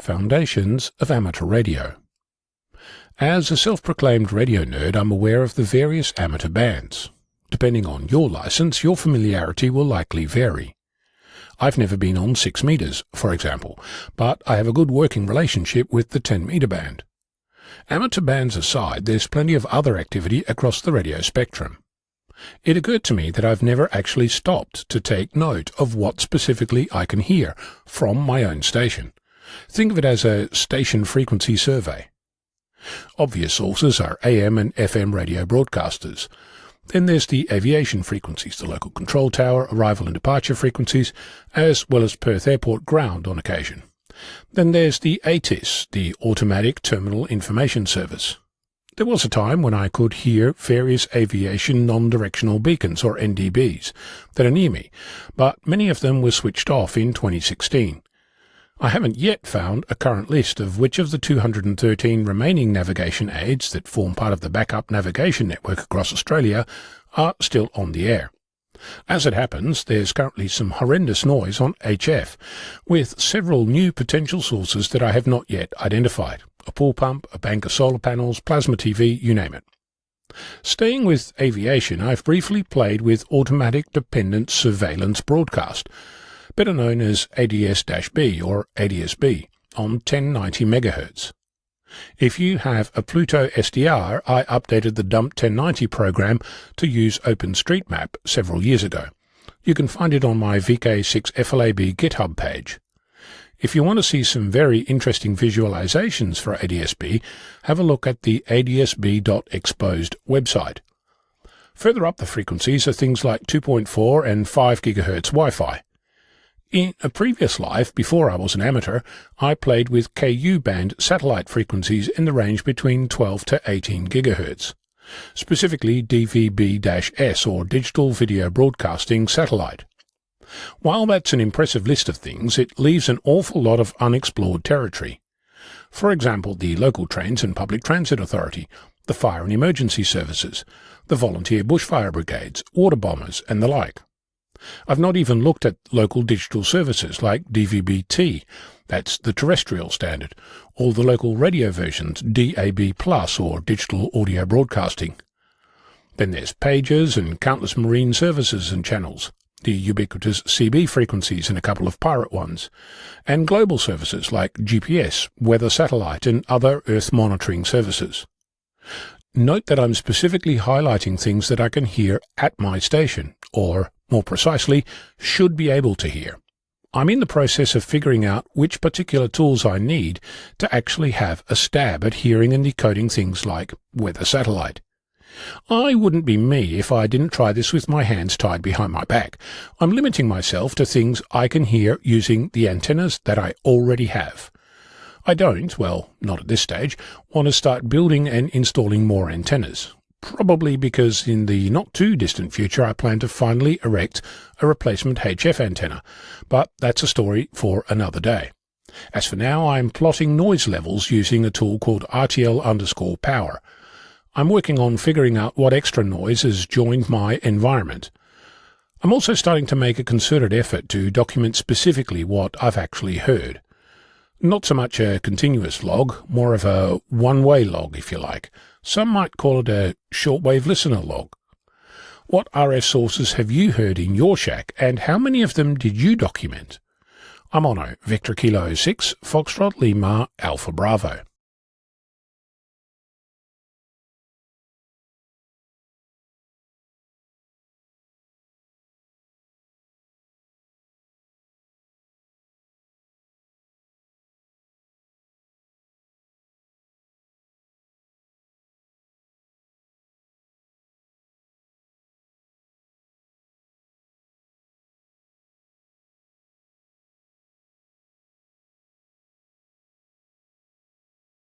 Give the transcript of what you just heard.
Foundations of Amateur Radio. As a self-proclaimed radio nerd, I'm aware of the various amateur bands. Depending on your license, your familiarity will likely vary. I've never been on 6 meters, for example, but I have a good working relationship with the 10-meter band. Amateur bands aside, there's plenty of other activity across the radio spectrum. It occurred to me that I've never actually stopped to take note of what specifically I can hear from my own station. Think of it as a station frequency survey. Obvious sources are AM and FM radio broadcasters. Then there's the aviation frequencies, the local control tower, arrival and departure frequencies, as well as Perth Airport ground on occasion. Then there's the ATIS, the Automatic Terminal Information Service. There was a time when I could hear various aviation non-directional beacons, or NDBs, that are near me, but many of them were switched off in 2016. I haven't yet found a current list of which of the 213 remaining navigation aids that form part of the backup navigation network across Australia are still on the air. As it happens, there's currently some horrendous noise on HF, with several new potential sources that I have not yet identified. A pool pump, a bank of solar panels, plasma TV, you name it. Staying with aviation, I've briefly played with Automatic Dependent Surveillance Broadcast, better known as ATIS-B or ADS-B, on 1090 MHz. If you have a Pluto SDR, I updated the Dump 1090 program to use OpenStreetMap several years ago. You can find it on my VK6FLAB GitHub page. If you want to see some very interesting visualizations for ADS-B, have a look at the adsb.exposed website. Further up the frequencies are things like 2.4 and 5 GHz Wi-Fi. In a previous life, before I was an amateur, I played with Ku-band satellite frequencies in the range between 12 to 18 GHz, specifically DVB-S or Digital Video Broadcasting Satellite. While that's an impressive list of things, it leaves an awful lot of unexplored territory. For example, the local trains and public transit authority, the fire and emergency services, the volunteer bushfire brigades, water bombers, and the like. I've not even looked at local digital services like DVB-T, that's the terrestrial standard, or the local radio versions DAB+, or digital audio broadcasting. Then there's pagers and countless marine services and channels, the ubiquitous CB frequencies and a couple of pirate ones, and global services like GPS, weather satellite, and other Earth monitoring services. Note that I'm specifically highlighting things that I can hear at my station, or more precisely, should be able to hear. I'm in the process of figuring out which particular tools I need to actually have a stab at hearing and decoding things like weather satellite. I wouldn't be me if I didn't try this with my hands tied behind my back. I'm limiting myself to things I can hear using the antennas that I already have. I don't, well, not at this stage, want to start building and installing more antennas. Probably because in the not-too-distant future I plan to finally erect a replacement HF antenna, but that's a story for another day. As for now, I'm plotting noise levels using a tool called RTL_power. I'm working on figuring out what extra noise has joined my environment. I'm also starting to make a concerted effort to document specifically what I've actually heard. Not so much a continuous log, more of a one-way log, if you like. Some might call it a shortwave listener log. What RF sources have you heard in your shack, and how many of them did you document? I'm Onno, Victor Kilo 6, Foxtrot Lima, Alpha Bravo.